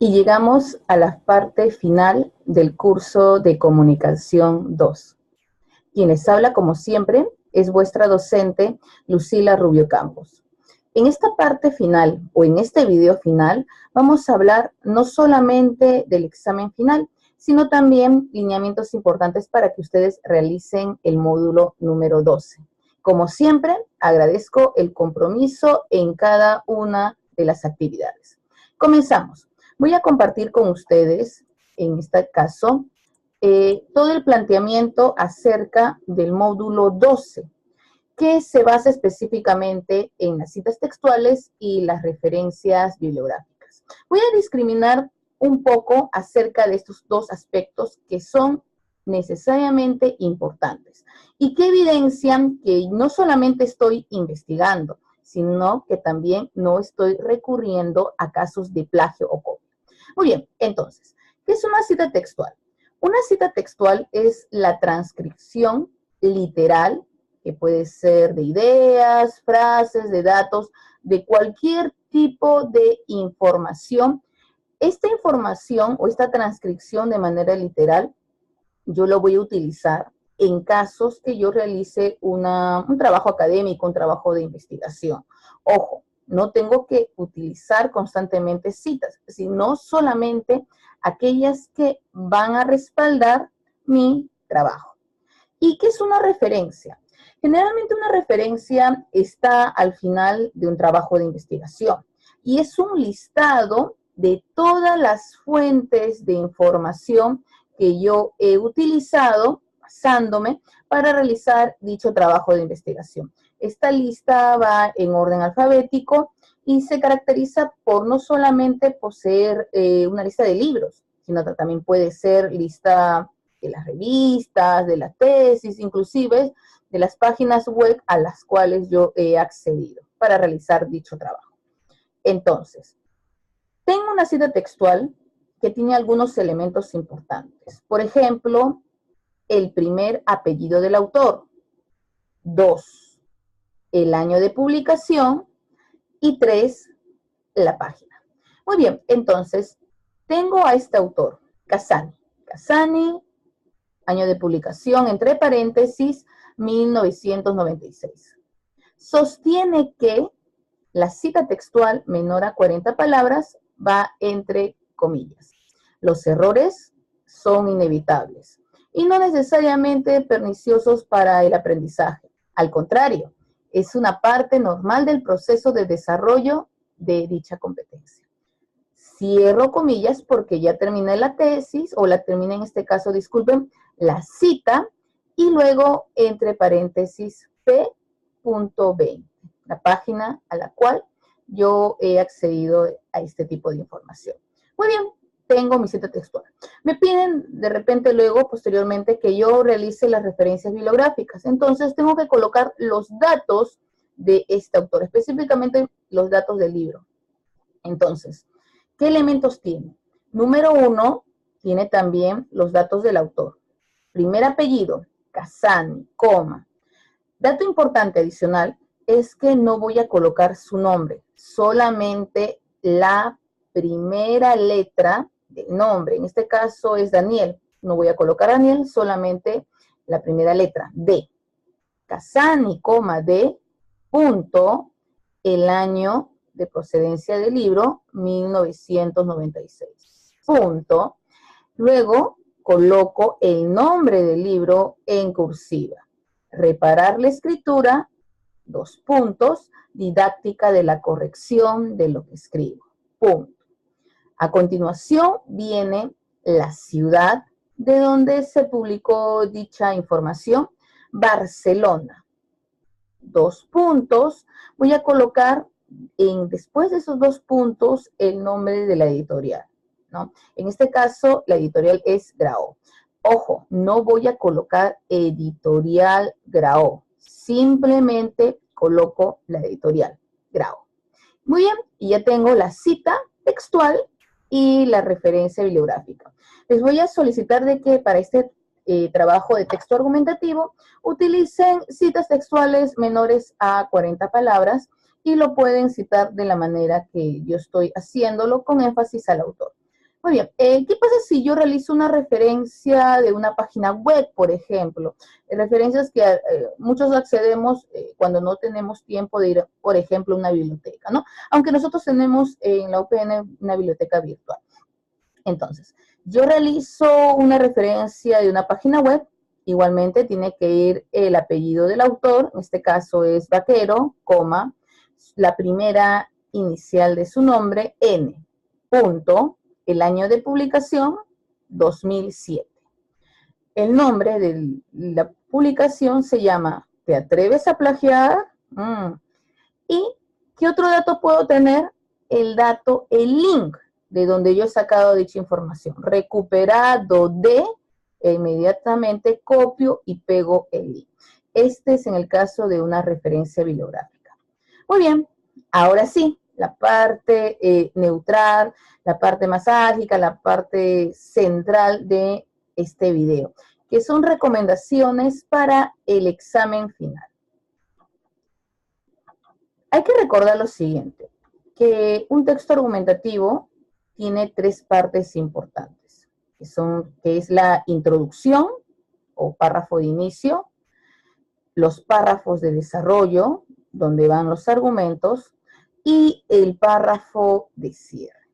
Y llegamos a la parte final del curso de Comunicación 2. Quien les habla, como siempre, es vuestra docente, Lucila Rubio Campos. En esta parte final, o en este video final, vamos a hablar no solamente del examen final, sino también lineamientos importantes para que ustedes realicen el módulo número 12. Como siempre, agradezco el compromiso en cada una de las actividades. Comenzamos. Voy a compartir con ustedes, en este caso, todo el planteamiento acerca del módulo 12, que se basa específicamente en las citas textuales y las referencias bibliográficas. Voy a discriminar un poco acerca de estos dos aspectos que son necesariamente importantes y que evidencian que no solamente estoy investigando, sino que también no estoy recurriendo a casos de plagio o copia. Muy bien, entonces, ¿qué es una cita textual? Una cita textual es la transcripción literal, que puede ser de ideas, frases, de datos, de cualquier tipo de información. Esta información o esta transcripción de manera literal, yo lo voy a utilizar en casos que yo realice un trabajo académico, un trabajo de investigación. Ojo, no tengo que utilizar constantemente citas, sino solamente aquellas que van a respaldar mi trabajo. ¿Y qué es una referencia? Generalmente una referencia está al final de un trabajo de investigación y es un listado de todas las fuentes de información que yo he utilizado basándome para realizar dicho trabajo de investigación. Esta lista va en orden alfabético y se caracteriza por no solamente poseer una lista de libros, sino que también puede ser lista de las revistas, de la tesis, inclusive de las páginas web a las cuales yo he accedido para realizar dicho trabajo. Entonces, tengo una cita textual que tiene algunos elementos importantes. Por ejemplo, el primer apellido del autor. 2, el año de publicación. Y 3, la página. Muy bien, entonces, tengo a este autor, Cassani. Cassani, año de publicación, entre paréntesis, 1996. Sostiene que la cita textual menor a 40 palabras va entre comillas. Los errores son inevitables y no necesariamente perniciosos para el aprendizaje. Al contrario, es una parte normal del proceso de desarrollo de dicha competencia. Cierro comillas porque ya terminé la tesis, o la terminé en este caso, disculpen, la cita, y luego entre paréntesis P.20, la página a la cual yo he accedido a este tipo de información. Muy bien, tengo mi cita textual. Me piden de repente luego, posteriormente, que yo realice las referencias bibliográficas. Entonces tengo que colocar los datos de este autor, específicamente los datos del libro. Entonces, ¿qué elementos tiene? Número 1, tiene también los datos del autor. Primer apellido, Cassani, coma. Dato importante adicional es que no voy a colocar su nombre, solamente la primera letra del nombre. En este caso es Daniel. No voy a colocar Daniel, solamente la primera letra, D. Cassani, coma, D, punto, el año de procedencia del libro, 1996. Punto. Luego coloco el nombre del libro en cursiva. Reparar la escritura, 2 puntos, didáctica de la corrección de lo que escribo. Punto. A continuación viene la ciudad de donde se publicó dicha información, Barcelona. 2 puntos. Voy a colocar después de esos 2 puntos el nombre de la editorial, ¿no? En este caso, la editorial es Grao. Ojo, no voy a colocar editorial Grao. Simplemente coloco la editorial Grao. Muy bien, y ya tengo la cita textual y la referencia bibliográfica. Les voy a solicitar de que para este trabajo de texto argumentativo utilicen citas textuales menores a 40 palabras y lo pueden citar de la manera que yo estoy haciéndolo, con énfasis al autor. Muy bien, ¿qué pasa si yo realizo una referencia de una página web, por ejemplo? Referencias que muchos accedemos cuando no tenemos tiempo de ir, por ejemplo, a una biblioteca, ¿no? Aunque nosotros tenemos en la UPN una biblioteca virtual. Entonces, yo realizo una referencia de una página web, igualmente tiene que ir el apellido del autor, en este caso es Vaquero, coma, la primera inicial de su nombre, N, punto, el año de publicación, 2007. El nombre de la publicación se llama ¿Te atreves a plagiar? ¿Y qué otro dato puedo tener? El dato, el link de donde yo he sacado dicha información. Recuperado de, inmediatamente copio y pego el link. Este es en el caso de una referencia bibliográfica. Muy bien, ahora sí, la parte neutral, la parte más ágica, la parte central de este video, que son recomendaciones para el examen final. Hay que recordar lo siguiente, que un texto argumentativo tiene tres partes importantes, que es la introducción o párrafo de inicio, los párrafos de desarrollo, donde van los argumentos, y el párrafo de cierre.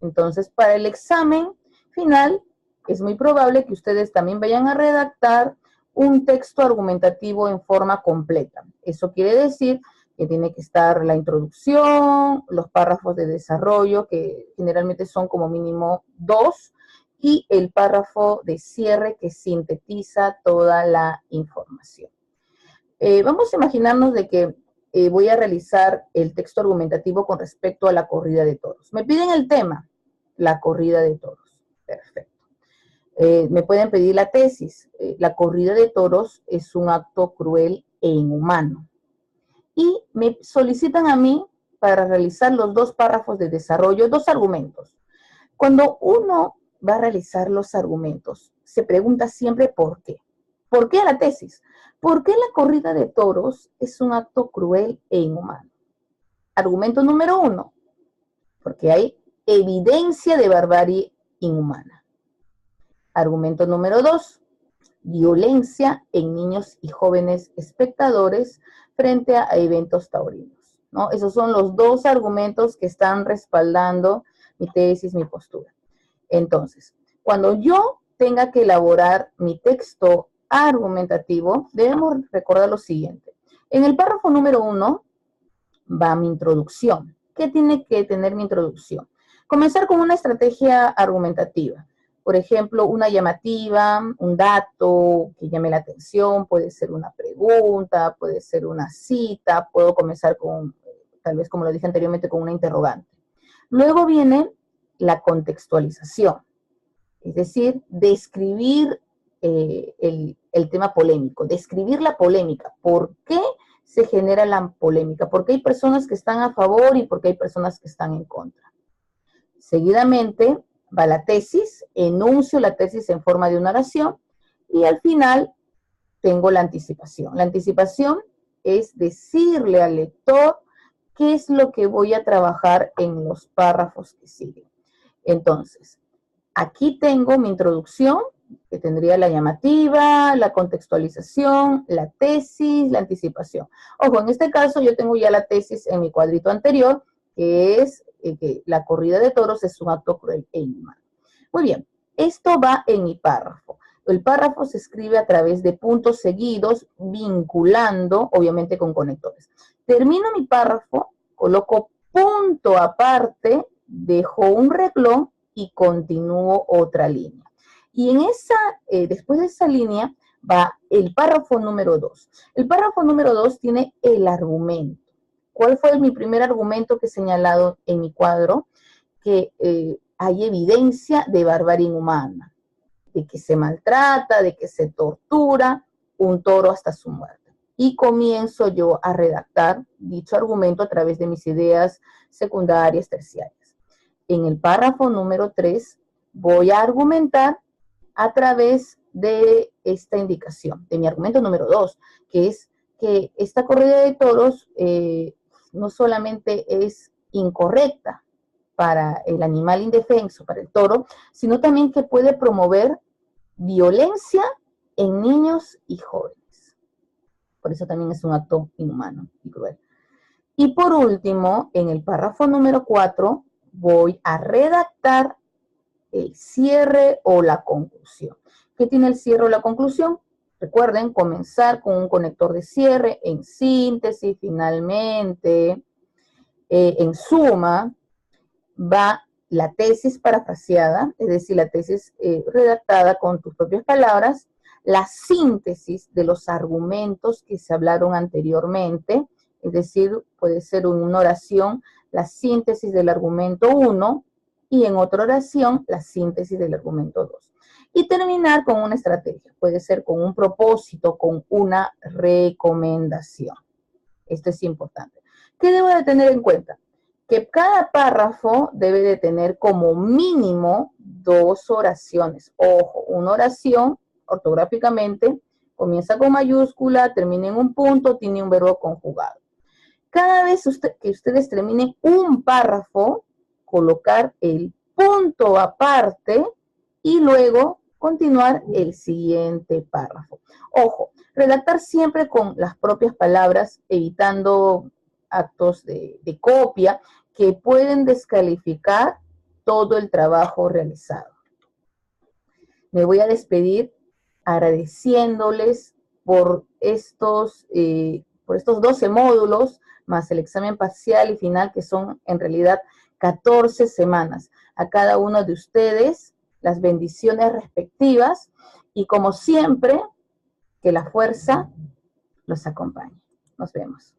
Entonces, para el examen final, es muy probable que ustedes también vayan a redactar un texto argumentativo en forma completa. Eso quiere decir que tiene que estar la introducción, los párrafos de desarrollo, que generalmente son como mínimo 2, y el párrafo de cierre que sintetiza toda la información. Vamos a imaginarnos de que voy a realizar el texto argumentativo con respecto a la corrida de toros. Me piden el tema, la corrida de toros. Perfecto. Me pueden pedir la tesis. La corrida de toros es un acto cruel e inhumano. Y me solicitan a mí para realizar los dos párrafos de desarrollo, dos argumentos. Cuando uno va a realizar los argumentos, se pregunta siempre por qué. ¿Por qué la tesis? ¿Por qué la corrida de toros es un acto cruel e inhumano? Argumento número 1, porque hay evidencia de barbarie inhumana. Argumento número 2, violencia en niños y jóvenes espectadores frente a eventos taurinos, ¿no? Esos son los dos argumentos que están respaldando mi tesis, mi postura. Entonces, cuando yo tenga que elaborar mi texto argumentativo, debemos recordar lo siguiente. En el párrafo número 1 va mi introducción. ¿Qué tiene que tener mi introducción? Comenzar con una estrategia argumentativa. Por ejemplo, una llamativa, un dato que llame la atención, puede ser una pregunta, puede ser una cita, puedo comenzar con, tal vez como lo dije anteriormente, con una interrogante. Luego viene la contextualización, es decir, describir el tema polémico, describir la polémica, por qué se genera la polémica, por qué hay personas que están a favor y por qué hay personas que están en contra. Seguidamente va la tesis, enuncio la tesis en forma de una oración y al final tengo la anticipación. La anticipación es decirle al lector qué es lo que voy a trabajar en los párrafos que siguen. Entonces, aquí tengo mi introducción, que tendría la llamativa, la contextualización, la tesis, la anticipación. Ojo, en este caso yo tengo ya la tesis en mi cuadrito anterior, que es que la corrida de toros es un acto cruel e inhumano. Muy bien, esto va en mi párrafo. El párrafo se escribe a través de puntos seguidos, vinculando, obviamente con conectores. Termino mi párrafo, coloco punto aparte, dejo un renglón y continúo otra línea. Y en esa, después de esa línea, va el párrafo número 2. El párrafo número 2 tiene el argumento. ¿Cuál fue mi primer argumento que he señalado en mi cuadro? Que hay evidencia de barbarie inhumana, de que se maltrata, de que se tortura un toro hasta su muerte. Y comienzo yo a redactar dicho argumento a través de mis ideas secundarias, terciarias. En el párrafo número 3 voy a argumentar a través de esta indicación, de mi argumento número 2, que es que esta corrida de toros no solamente es incorrecta, para el animal indefenso, para el toro, sino también que puede promover violencia en niños y jóvenes. Por eso también es un acto inhumano y cruel. Y por último, en el párrafo número 4, voy a redactar el cierre o la conclusión. ¿Qué tiene el cierre o la conclusión? Recuerden comenzar con un conector de cierre, en síntesis, finalmente, en suma, va la tesis parafraseada, es decir, la tesis redactada con tus propias palabras, la síntesis de los argumentos que se hablaron anteriormente, es decir, puede ser una oración, la síntesis del argumento 1, y en otra oración, la síntesis del argumento 2. Y terminar con una estrategia, puede ser con un propósito, con una recomendación. Esto es importante. ¿Qué debo de tener en cuenta? Que cada párrafo debe de tener como mínimo 2 oraciones. Ojo, una oración ortográficamente comienza con mayúscula, termina en un punto, tiene un verbo conjugado. Cada vez que ustedes terminen un párrafo, colocar el punto aparte y luego continuar el siguiente párrafo. Ojo, redactar siempre con las propias palabras, evitando actos de copia que pueden descalificar todo el trabajo realizado. Me voy a despedir agradeciéndoles por estos 12 módulos, más el examen parcial y final, que son en realidad 14 semanas. A cada uno de ustedes, las bendiciones respectivas, y como siempre, que la fuerza los acompañe. Nos vemos.